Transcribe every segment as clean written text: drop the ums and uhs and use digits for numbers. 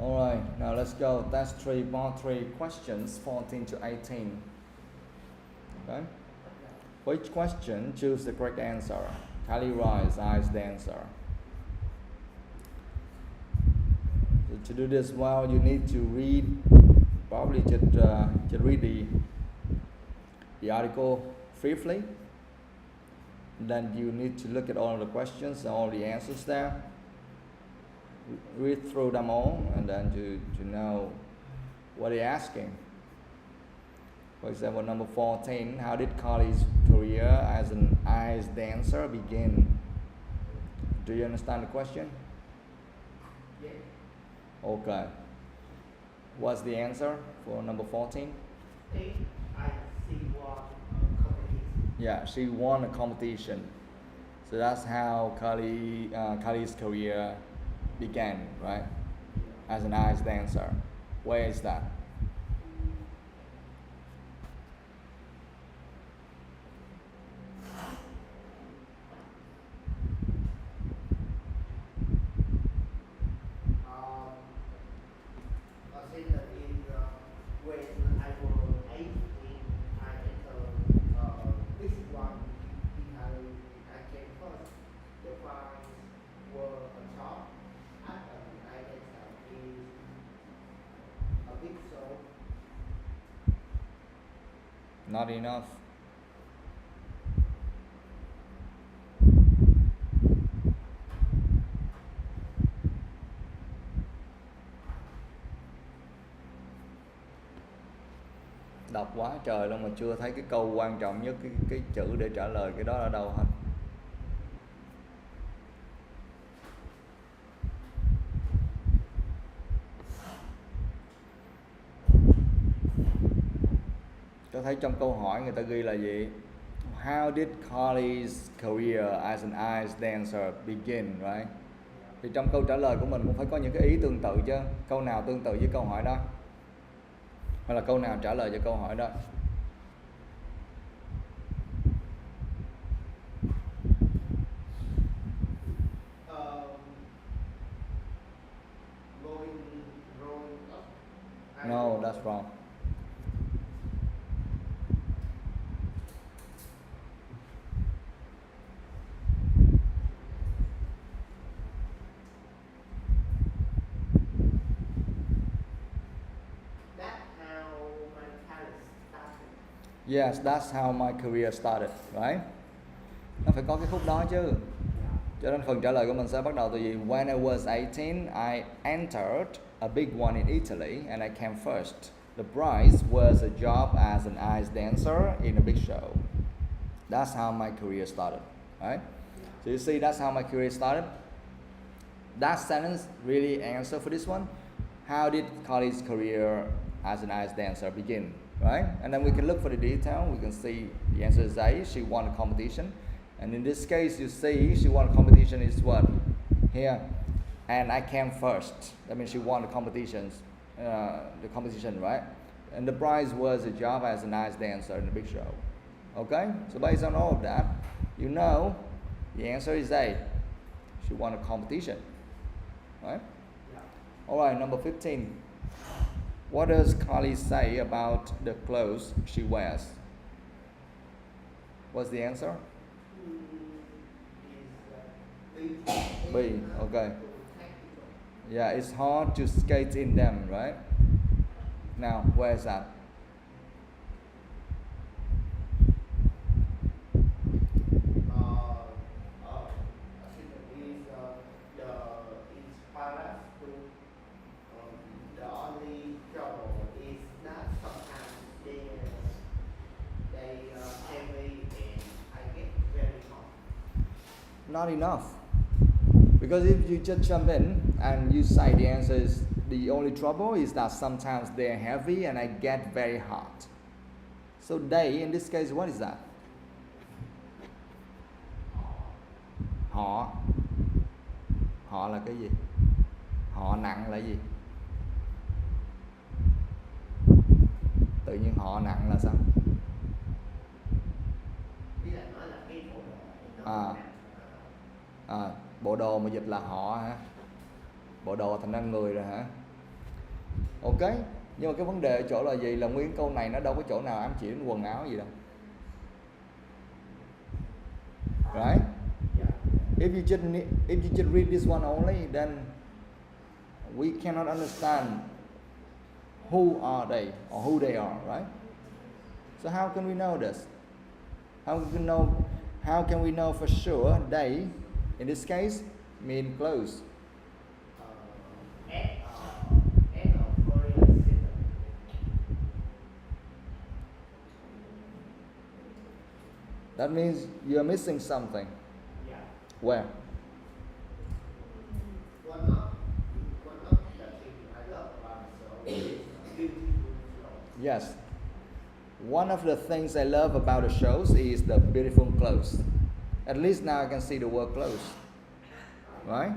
Alright, now let's go. Test 3, part 3, questions 14 to 18. Okay? Which question? Choose the correct answer. Callie writes, I is the answer. So to do this well, you need to read, probably just read the article briefly. Then you need to look at all of the questions and all the answers there. Read through them all and then to know what they're asking. For example, number 14, how did Callie's career as an ice dancer begin? Do you understand the question? Yes. Okay. What's the answer for number 14? I see one competition. Yeah, she won a competition. So that's how Callie's career began, right? As an ice dancer. Where is that? I think that in when I was 18, I entered this one because I came first. The prize were a top. After I entered is a big show. Not enough. Đọc quá trời luôn mà chưa thấy cái câu quan trọng nhất, cái chữ để trả lời cái đó ở đâu hết. Tôi thấy trong câu hỏi người ta ghi là gì? How did Callie's career as an ice dancer begin, right? Thì trong câu trả lời của mình cũng phải có những cái ý tương tự chứ. Câu nào tương tự với câu hỏi đó? Hay là câu nào trả lời cho câu hỏi đó? Growing up. No, that's wrong. Yes, that's how my career started, right? Nó phải có cái khúc đó chứ. Cho nên phần trả lời của mình sẽ bắt đầu từ gì? When I was 18, I entered a big one in Italy and I came first. The prize was a job as an ice dancer in a big show. That's how my career started, right? So you see, that's how my career started. That sentence really answer for this one. How did Callie's career as an ice dancer begin, right? And then we can look for the detail. We can see the answer is A. She won a competition. And in this case, you see she won a competition is what? Here. And I came first. That means she won the competition, right? And the prize was a job as an ice dancer in a big show. Okay? So based on all of that, you know the answer is A. She won a competition. Right? Yeah. Alright, number 15. What does Callie say about the clothes she wears? What's the answer? B, okay. Yeah, it's hard to skate in them, right? Now, where is that? The only trouble is that sometimes they heavy and I get very hot. Not enough. Because if you just jump in and you say the answer is the only trouble is that sometimes they're heavy and I get very hot. So they, in this case, what is that? Họ. Họ là cái gì? Họ nặng là gì? Tự nhiên họ nặng là sao? Bộ đồ mà dịch là họ hả? Bộ đồ thành ra người rồi hả? Ok, nhưng mà cái vấn đề ở chỗ là gì, là nguyên câu này nó đâu có chỗ nào ám chỉ đến quần áo gì đâu. Right? If you just read this one only, then we cannot understand who are they or who they are, right? So how can we know this? How can we know for sure they, in this case, mean clothes? That means you're missing something. Yeah. Where? One of the things I love about the show is beautiful clothes. Yes. One of the things I love about the shows is the beautiful clothes. At least now I can see the word clothes. Right?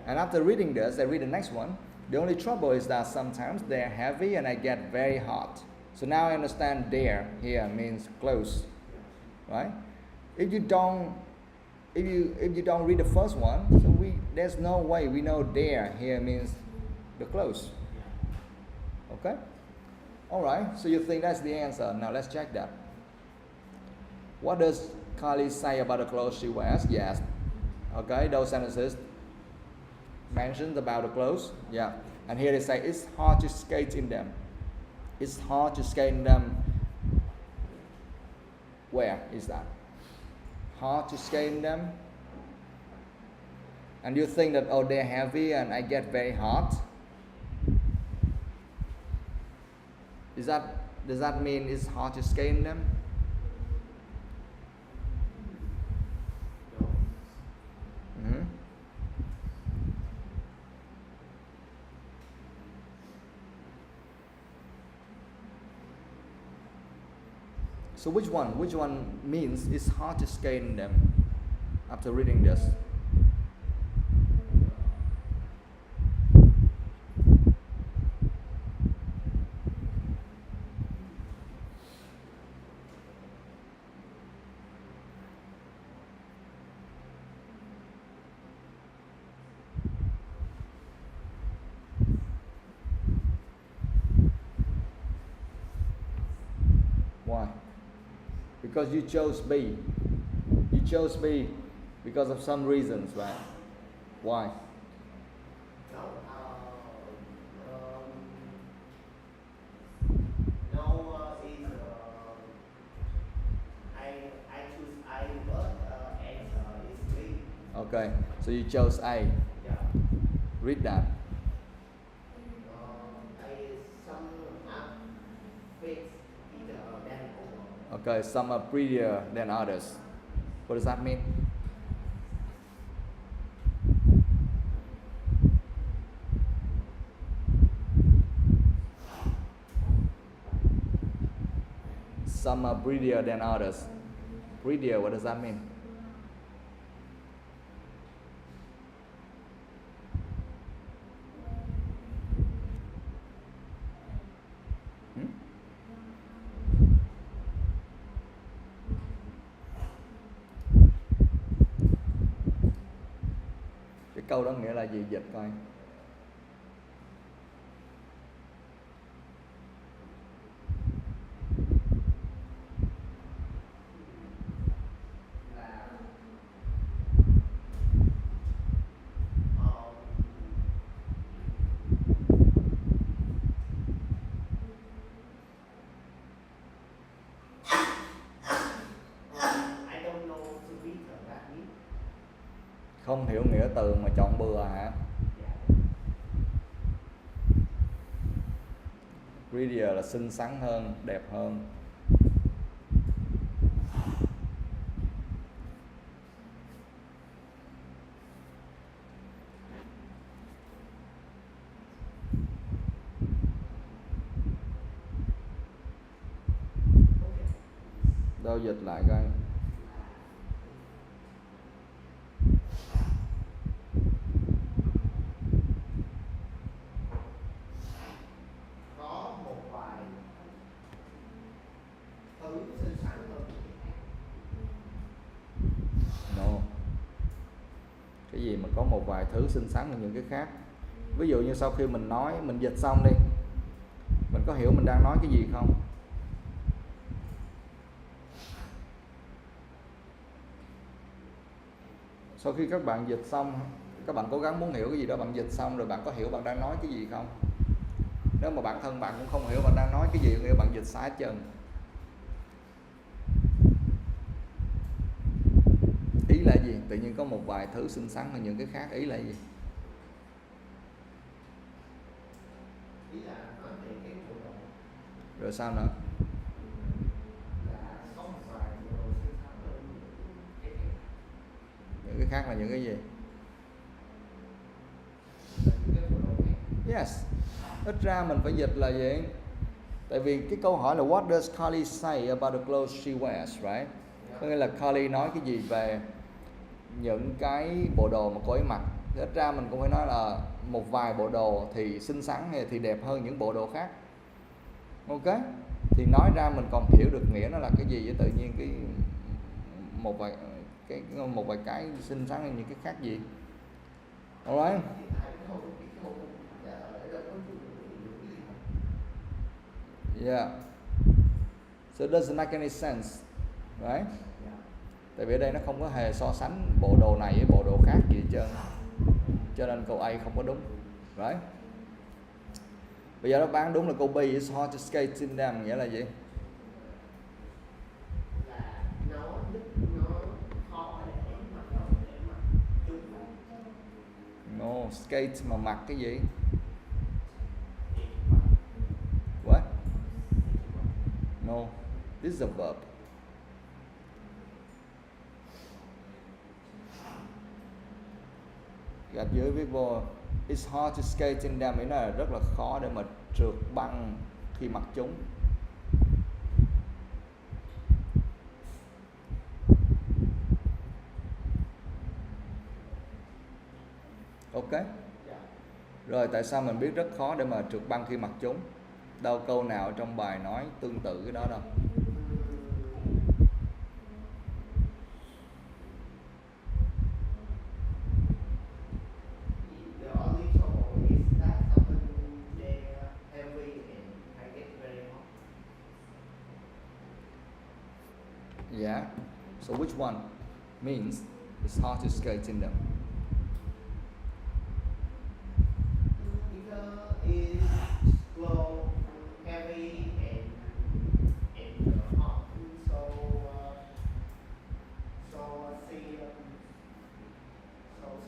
And after reading this, I read the next one. The only trouble is that sometimes they're heavy and I get very hot. So now I understand there here means clothes. Right? If you don't read the first one, so there's no way we know there here means the clothes. Okay? Alright, so you think that's the answer. Now let's check that. What does Callie say about the clothes she wears? Yes. Okay, those sentences mentioned about the clothes. Yeah. And here they say it's hard to skate in them. It's hard to skate in them. Where is that? Hard to skate in them. And you think that, oh, they're heavy and I get very hot. Does that mean it's hard to skate in them? No. Mm-hmm. So which one means it's hard to skate in them after reading this? Why? Because you chose B. You chose B because of some reasons, right? Why? No. No is I choose I but answer is B. Okay, so you chose A. Yeah. Read that. Some outfits either than over. Okay, some are prettier than others. What does that mean? Some are prettier than others. Prettier, what does that mean? Hmm? Cái câu đó nghĩa là gì, dịch coi. I don't know to read that means. Không hiểu nghĩa từ mà chọn bừa hả? Yeah. Prettier là xinh xắn hơn, đẹp hơn. Đâu dịch lại coi. Có một vài thứ xinh xắn hơn người khác. No. Cái gì mà có một vài thứ xinh xắn hơn những cái khác? Ví dụ như sau khi mình nói, mình dịch xong đi, có hiểu mình đang nói cái gì không? Sau khi các bạn dịch xong, các bạn cố gắng muốn hiểu cái gì đó, bạn dịch xong rồi bạn có hiểu bạn đang nói cái gì không? Nếu mà bản thân bạn cũng không hiểu bạn đang nói cái gì, nghĩa bạn dịch sai hết trơn. Ý là gì? Tự nhiên có một vài thứ xinh xắn hơn những cái khác, ý là gì? Ý là nói về cái bộ đồ Rồi sao nữa? là có một vài bộ đồ xinh xắn hơn cái khác. Những cái khác là những cái gì? Là những cái bộ đồ khác. Yes. Ít ra mình phải dịch là gì? Tại vì cái câu hỏi là what does Callie say about the clothes she wears, right? Có nghĩa là Callie nói cái gì về những cái bộ đồ mà cô ấy mặc. Thì ít ra mình cũng phải nói là một vài bộ đồ thì xinh xắn hay thì đẹp hơn những bộ đồ khác. Ok? Thì nói ra mình còn hiểu được nghĩa nó là cái gì, với tự nhiên cái một vài cái xinh xắn hơn những cái khác gì. Alright? Yeah. So it doesn't make any sense, right? Tại vì ở đây nó không có hề so sánh bộ đồ này với bộ đồ khác gì hết trơn, cho nên câu A không có đúng, right? Bây giờ nó bán đúng là câu B, it's hard to skate in them, nghĩa là gì? Là nó khó để mặc chúng. No, skate mà mặc cái gì? What? No, this is a verb. Gạch dưới viết vô it's hard to skate in them, nghĩa là rất là khó để mà trượt băng khi mặc chúng. Ok. Rồi tại sao mình biết rất khó để mà trượt băng khi mặc chúng? Đâu câu nào trong bài nói tương tự cái đó đâu. The only trouble is that something they're heavy and I get very hot. Yeah. So which one means it's hard to skate in them? Because it's slow, heavy and hot. So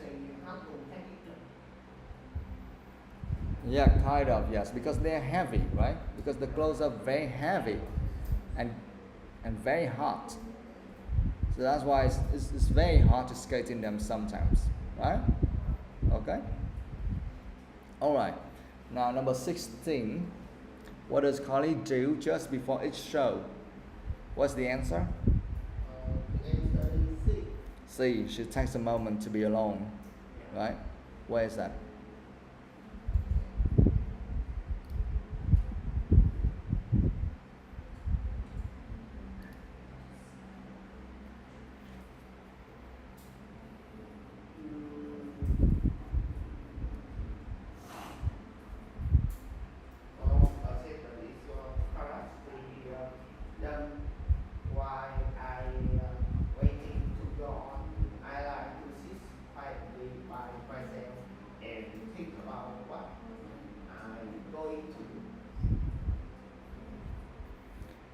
you have to take it. Yeah, kind of, yes, because they're heavy, right? Because the clothes are very heavy and very hot. So that's why it's very hard to skate in them sometimes, right? Okay. All right. Now number 16. What does Callie do just before each show? What's the answer? The answer is C. C. She takes a moment to be alone, right? Where is that?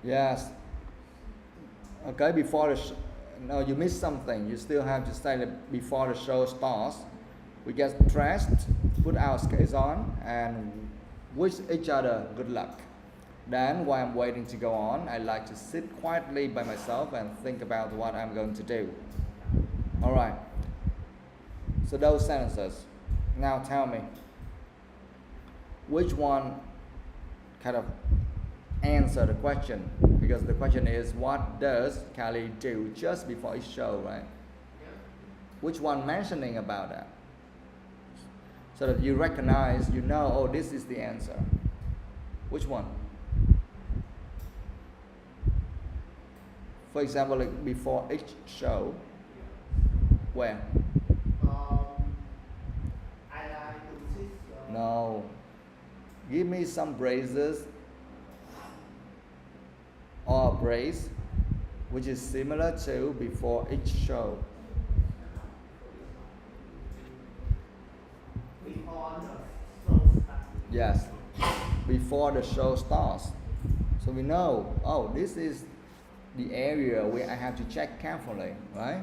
Yes. Okay, before the no, you missed something. You still have to say that before the show starts, we get dressed, put our skates on, and wish each other good luck. Then, while I'm waiting to go on, I like to sit quietly by myself and think about what I'm going to do. All right. So those sentences. Now tell me, which one kind of answer the question, because the question is what does Callie do just before each show, right? Yeah. Which one mentioning about that, so that you recognize, you know, oh, this is the answer. Which one? For example, like before each show, where? I like to sit. No, give me some phrases grace, which is similar to before each show. Before the show starts. Yes, before the show starts. So we know, oh, this is the area where I have to check carefully, right?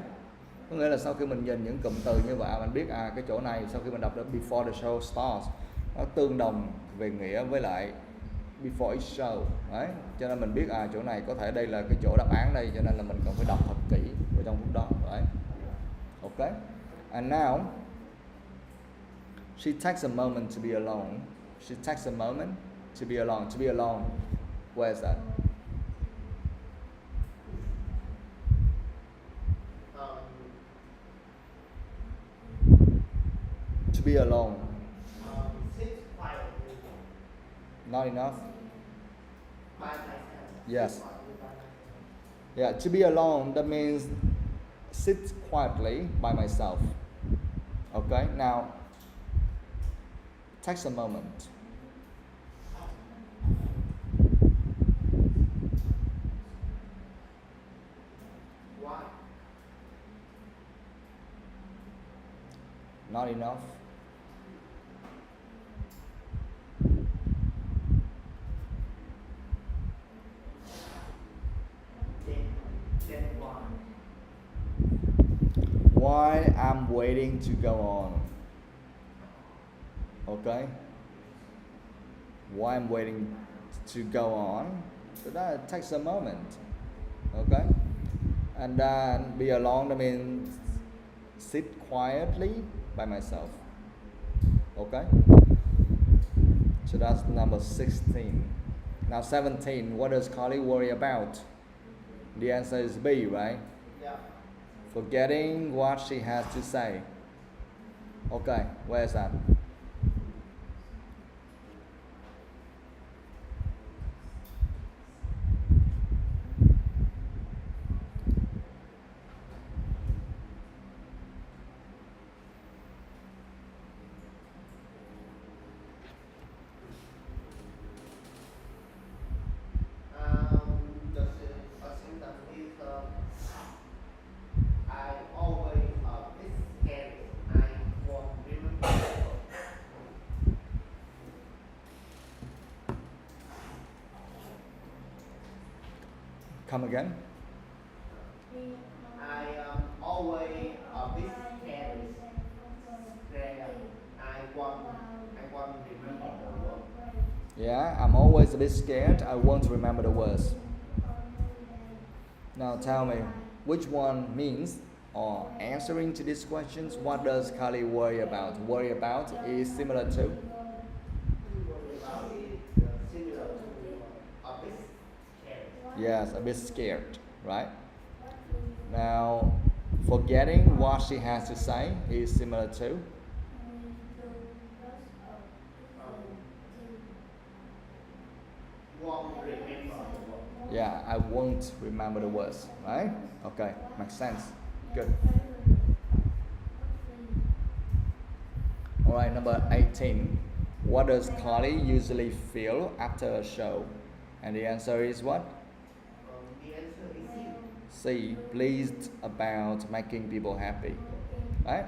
Có nghĩa là sau khi mình nhìn những cụm từ như vậy, mình biết cái chỗ này sau khi mình đọc được before the show starts, nó tương đồng về nghĩa với lại before each show, right? Cho nên mình biết chỗ này có thể đây là cái chỗ đáp án đây, cho nên là mình cần phải đọc thật kỹ vào trong phút đó, right? Okay. And now she takes a moment to be alone. She takes a moment to be alone. To be alone. Where is that? To be alone. Sit quietly. Not enough. By myself. Yes. Sit quietly by myself. Yeah, to be alone, that means sit quietly by myself. Okay, now takes a moment. Why? Not enough. Then why? Why I'm waiting to go on. Okay? Why I'm waiting to go on. So that takes a moment. Okay? And then be alone, that means sit quietly by myself. Okay? So that's number 16. Now 17, what does Callie worry about? The answer is B, right? Yeah. Forgetting what she has to say. Okay, where is that? The symptom is I always it's scary. I won't remember. Come again? I always a bit scary. Scared. I won't remember the word. Yeah, I'm always a bit scared. I won't remember the words. Now tell me, which one means or answering to these questions, what does Callie worry about? Worry about is similar to? Similar to a bit scary. Yes, a bit scared, right? Now, forgetting what she has to say is similar to? Won't remember the word. Yeah, I won't remember the words, right? Okay, makes sense. Good. Alright, number 18. What does Callie usually feel after a show? And the answer is what? The answer is C. C. Pleased about making people happy. Right?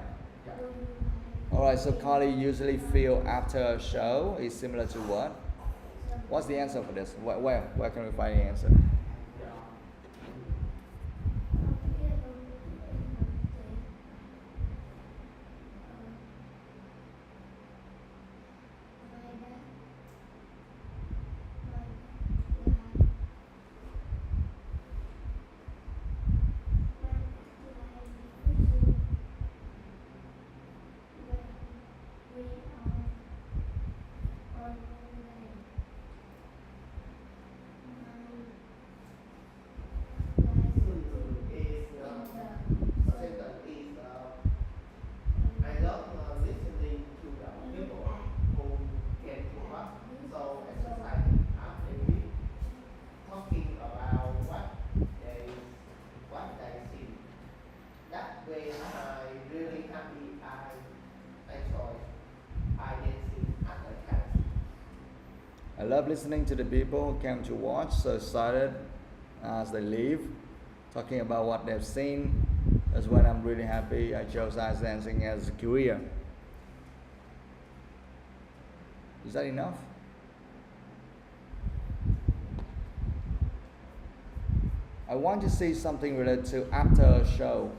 Alright, so Callie usually feel after a show is similar to what? What's the answer for this? Where can we find the answer? I love listening to the people who came to us. So exercising after we talking about what they see. That way I really happy. I enjoy. I dancing at the camp. I love listening to the people who came to watch, so excited as they leave, talking about what they've seen. That's when I'm really happy. I chose ice dancing as a career. Is that enough? I want to see something related to after a show.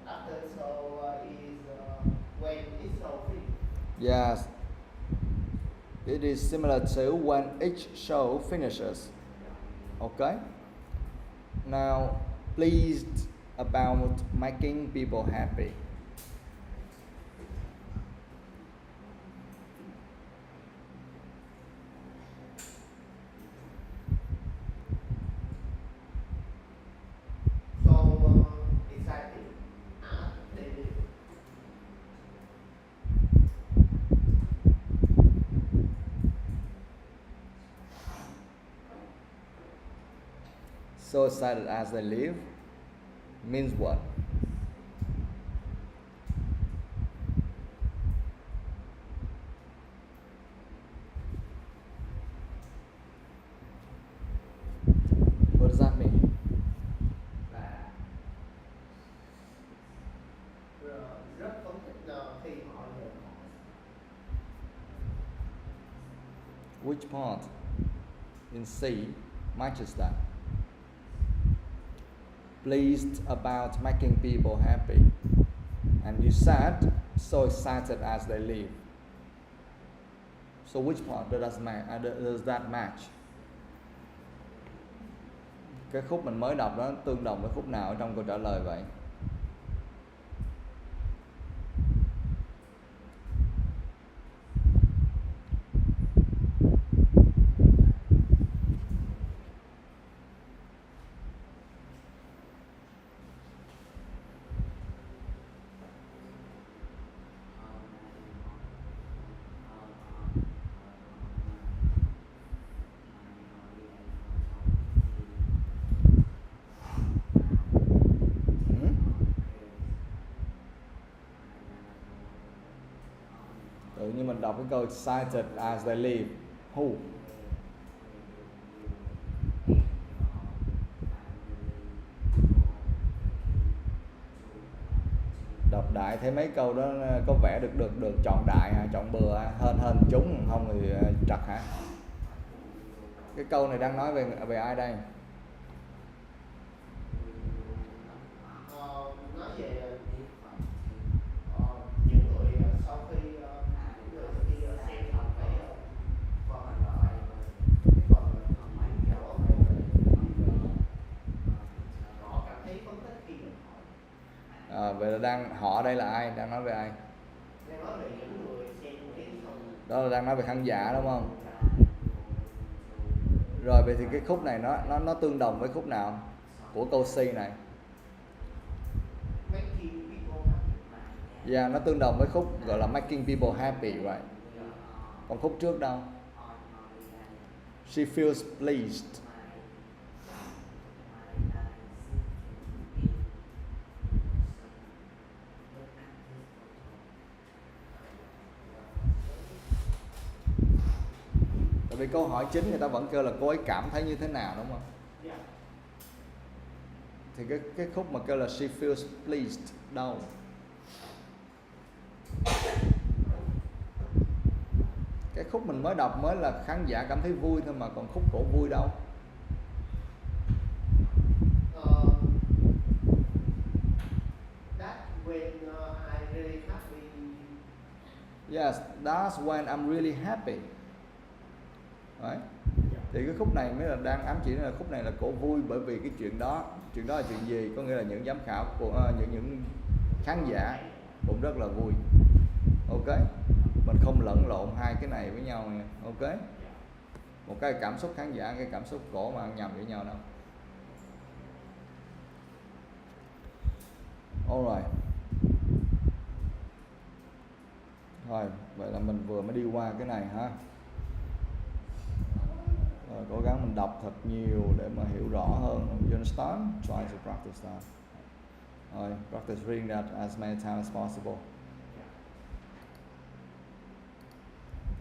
After show is when it's so free. Yes. It is similar to when each show finishes. Okay? Now, pleased about making people happy. So excited. Advanedu. So excited as they leave means what? What does that mean? Rất phấn khích khi họ rời khỏi. Which part in C matches that? Pleased about making people happy. And you said so excited as they leave. So which part does that match? Cái khúc mình mới đọc đó tương đồng với khúc nào ở trong câu trả lời vậy? Tự nhiên mình đọc cái câu excited as they leave. Who? Đọc đại thấy mấy câu đó có vẻ được chọn đại hả? Chọn bừa hả? Hên chúng không thì trật hả? Cái câu này đang nói về ai đây? Nói về những người sau khi xem xong cái phần họ cảm thấy phấn khích khi được hỏi. Vậy là họ ở đây là ai? Đang nói về ai? Đang nói về những người xem cái show. Đó là đang nói về khán giả đúng không? Rồi vậy thì cái khúc này nó tương đồng với khúc nào của câu C này? Yeah, nó tương đồng với khúc gọi là making people happy, right? Còn khúc trước đâu? She feels pleased. Tại vì câu hỏi chính người ta vẫn kêu là cô ấy cảm thấy như thế nào đúng không? Thì cái khúc mà kêu là she feels pleased đâu? Cái khúc mình mới đọc mới là khán giả cảm thấy vui thôi mà, còn khúc cổ vui đâu? That's when I really happy. Yes, that's when I'm really happy. Right? Thì cái khúc này mới là đang ám chỉ là khúc này là cổ vui bởi vì cái chuyện đó là chuyện gì? Có nghĩa là những giám khảo của những khán giả cũng rất là vui. Ok, mình không lẫn lộn hai cái này với nhau nha. Ok, một cái cảm xúc khán giả, cái cảm xúc cổ mà ăn nhầm với nhau đâu. Alright. Rồi, vậy là mình vừa mới đi qua cái này ha. Rồi, cố gắng mình đọc thật nhiều để mà hiểu rõ hơn. You understand? Try to practice that. Rồi, practice reading that as many times as possible.